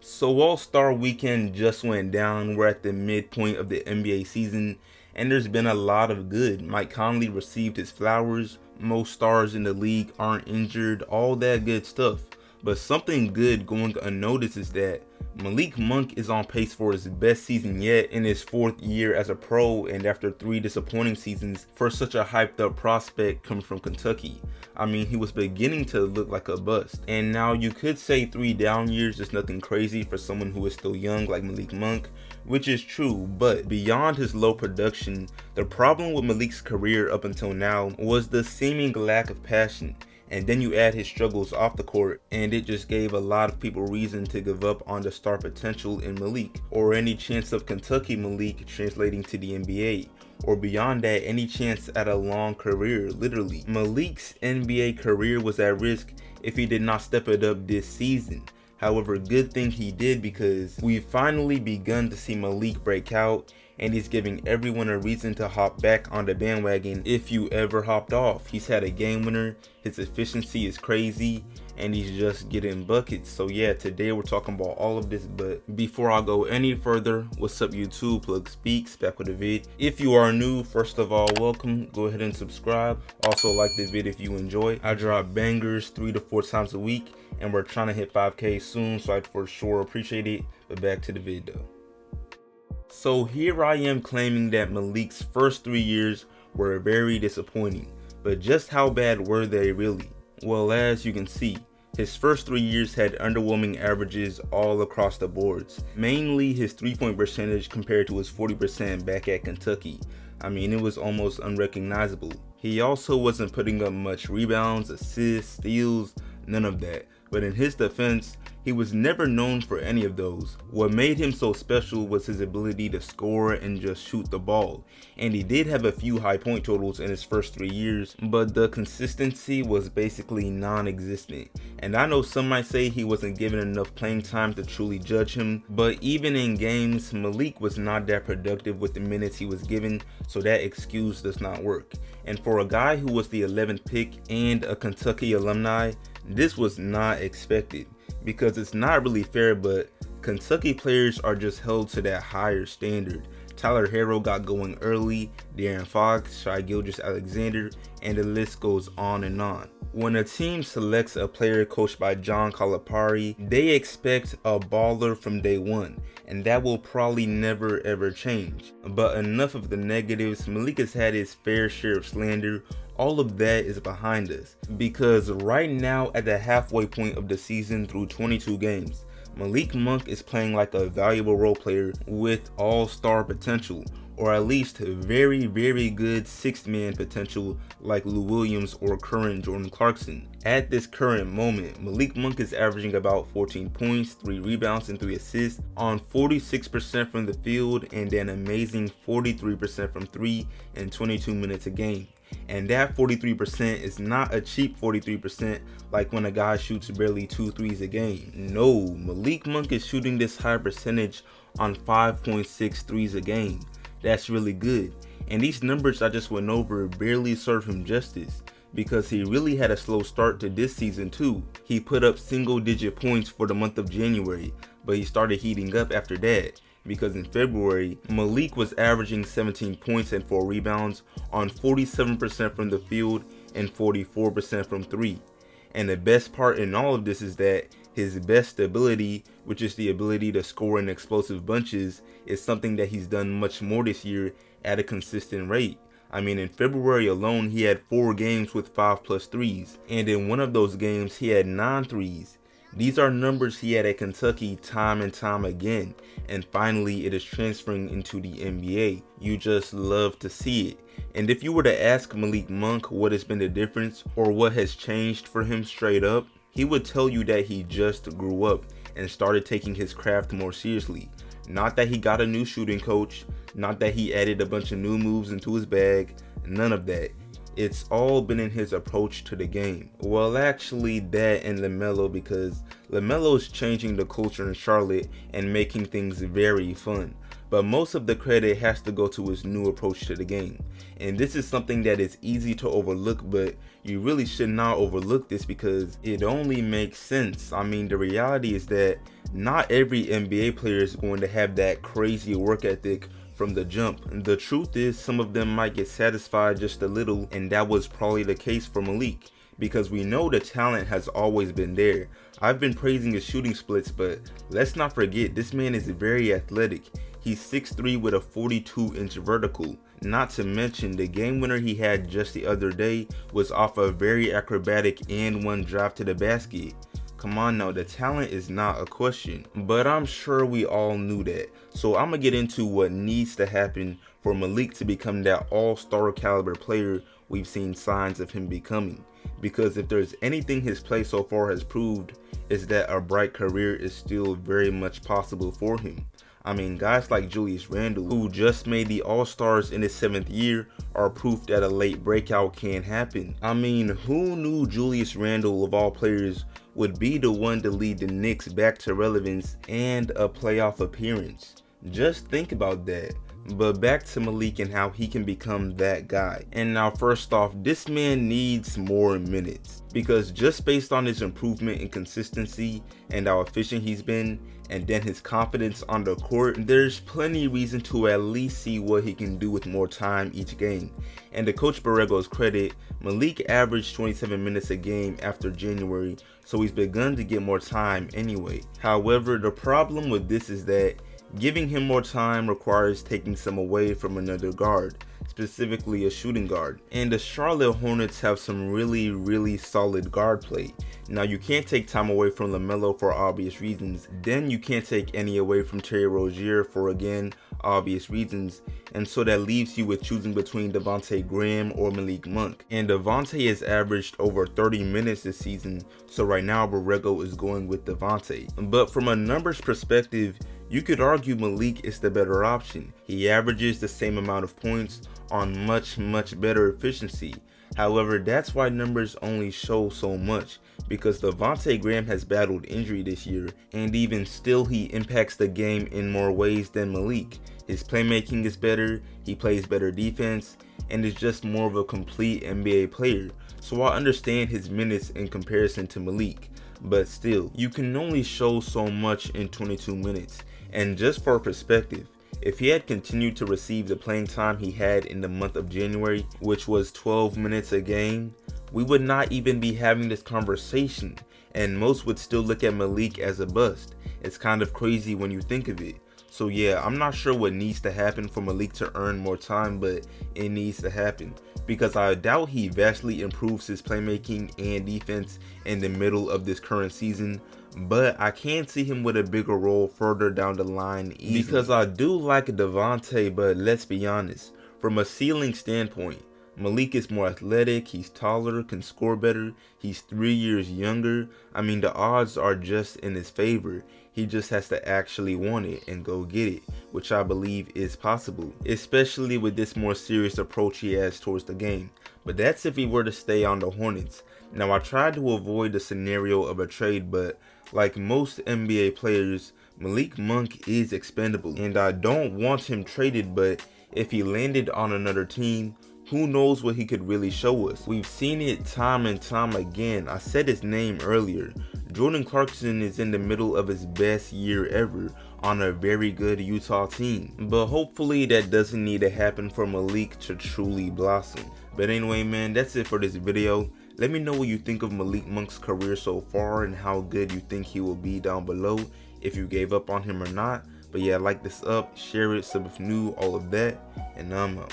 So All-Star Weekend just went down. We're at the midpoint of the NBA season, and there's been a lot of good. Mike Conley received his flowers. Most stars in the league aren't injured. All that good stuff. But something good going unnoticed is that Malik Monk is on pace for his best season yet in his 4th year as a pro, and after 3 disappointing seasons for such a hyped up prospect coming from Kentucky. I mean, he was beginning to look like a bust. And now you could say 3 down years is nothing crazy for someone who is still young like Malik Monk, which is true, but beyond his low production, the problem with Malik's career up until now was the seeming lack of passion. And then you add his struggles off the court, and it just gave a lot of people reason to give up on the star potential in Malik, or any chance of Kentucky Malik translating to the NBA, or beyond that, any chance at a long career. Literally, Malik's NBA career was at risk if he did not step it up this season. However, good thing he did, because we've finally begun to see Malik break out, and he's giving everyone a reason to hop back on the bandwagon if you ever hopped off. He's had a game winner, his efficiency is crazy, and he's just getting buckets. So yeah, today we're talking about all of this, but before I go any further, what's up YouTube? Plug Speaks, back with a vid. If you are new, first of all, welcome. Go ahead and subscribe. Also like the vid if you enjoy. I drop bangers 3 to 4 times a week, and we're trying to hit 5K soon, so I'd for sure appreciate it. But back to the vid though. So here I am claiming that Malik's first 3 years were very disappointing, but just how bad were they really? Well, as you can see, his first 3 years had underwhelming averages all across the boards, mainly his 3-point percentage compared to his 40% back at Kentucky. I mean, it was almost unrecognizable. He also wasn't putting up much rebounds, assists, steals, none of that. But in his defense, he was never known for any of those. What made him so special was his ability to score and just shoot the ball. And he did have a few high point totals in his first 3 years, but the consistency was basically non-existent. And I know some might say he wasn't given enough playing time to truly judge him, but even in games, Malik was not that productive with the minutes he was given, so that excuse does not work. And for a guy who was the 11th pick and a Kentucky alumni, this was not expected. Because it's not really fair, but Kentucky players are just held to that higher standard. Tyler Herro got going early, De'Aaron Fox, Shai Gilgeous-Alexander, and the list goes on and on. When a team selects a player coached by John Calipari, they expect a baller from day one, and that will probably never ever change. But enough of the negatives. Malik has had his fair share of slander. All of that is behind us, because right now at the halfway point of the season through 22 games, Malik Monk is playing like a valuable role player with all-star potential, or at least very good 6th man potential like Lou Williams or current Jordan Clarkson. At this current moment, Malik Monk is averaging about 14 points, 3 rebounds, and 3 assists on 46% from the field, and an amazing 43% from 3 in 22 minutes a game. And that 43% is not a cheap 43% like when a guy shoots barely 2 threes a game. No, Malik Monk is shooting this high percentage on 5.6 threes a game. That's really good. And these numbers I just went over barely serve him justice, because he really had a slow start to this season too. He put up single-digit points for the month of January, but he started heating up after that. Because in February, Malik was averaging 17 points and 4 rebounds on 47% from the field and 44% from 3. And the best part in all of this is that his best ability, which is the ability to score in explosive bunches, is something that he's done much more this year at a consistent rate. I mean, in February alone, he had 4 games with 5+ threes, and in one of those games, he had 9 threes. These are numbers he had at Kentucky time and time again, and finally it is transferring into the NBA. You just love to see it. And if you were to ask Malik Monk what has been the difference or what has changed for him straight up, he would tell you that he just grew up and started taking his craft more seriously. Not that he got a new shooting coach, not that he added a bunch of new moves into his bag, none of that. It's all been in his approach to the game. Well, actually that and LaMelo, because LaMelo is changing the culture in Charlotte and making things very fun. but most of the credit has to go to his new approach to the game. And this is something that is easy to overlook, but you really should not overlook this because it only makes sense. I mean, the reality is that not every NBA player is going to have that crazy work ethic from the jump. The truth is, some of them might get satisfied just a little, and that was probably the case for Malik, because we know the talent has always been there. I've been praising his shooting splits, but let's not forget this man is very athletic. He's 6'3" with a 42-inch vertical. Not to mention the game winner he had just the other day was off a very acrobatic and one drive to the basket. Come on now, the talent is not a question, but I'm sure we all knew that. So I'm gonna get into what needs to happen for Malik to become that all-star caliber player we've seen signs of him becoming. Because if there's anything his play so far has proved, is that a bright career is still very much possible for him. I mean, guys like Julius Randle, who just made the All-Stars in his 7th year, are proof that a late breakout can happen. I mean, who knew Julius Randle, of all players, would be the one to lead the Knicks back to relevance and a playoff appearance? Just think about that. But back to Malik and how he can become that guy. And now, first off, this man needs more minutes, because just based on his improvement in consistency and how efficient he's been, and then his confidence on the court, there's plenty reason to at least see what he can do with more time each game. And to Coach Borrego's credit, Malik averaged 27 minutes a game after January, so he's begun to get more time anyway. However, the problem with this is that giving him more time requires taking some away from another guard, specifically a shooting guard. And the Charlotte Hornets have some really solid guard play. Now, you can't take time away from LaMelo for obvious reasons. Then you can't take any away from Terry Rozier for, again, obvious reasons. And so that leaves you with choosing between Devontae Graham or Malik Monk. And Devontae has averaged over 30 minutes this season, so right now Borrego is going with Devontae. But from a numbers perspective, you could argue Malik is the better option. He averages the same amount of points on much better efficiency. However, that's why numbers only show so much, because Devontae Graham has battled injury this year, and even still he impacts the game in more ways than Malik. His playmaking is better, he plays better defense, and is just more of a complete NBA player. So I understand his minutes in comparison to Malik, but still, you can only show so much in 22 minutes. And just for perspective, if he had continued to receive the playing time he had in the month of January, which was 12 minutes a game, we would not even be having this conversation, and most would still look at Malik as a bust. It's kind of crazy when you think of it. So yeah, I'm not sure what needs to happen for Malik to earn more time, but it needs to happen, because I doubt he vastly improves his playmaking and defense in the middle of this current season. But I can see him with a bigger role further down the line easily. Because I do like Devontae, but let's be honest, from a ceiling standpoint, Malik is more athletic, he's taller, can score better, he's 3 years younger. I mean, the odds are just in his favor. He just has to actually want it and go get it, which I believe is possible, especially with this more serious approach he has towards the game. But that's if he were to stay on the Hornets. Now, I tried to avoid the scenario of a trade, but like most NBA players, Malik Monk is expendable, and I don't want him traded, but if he landed on another team, who knows what he could really show us. We've seen it time and time again. I said his name earlier. Jordan Clarkson is in the middle of his best year ever on a very good Utah team. But hopefully that doesn't need to happen for Malik to truly blossom. But anyway, man, that's it for this video. Let me know what you think of Malik Monk's career so far and how good you think he will be down below, if you gave up on him or not. But yeah, like this up, share it, sub if new, all of that, and I'm out.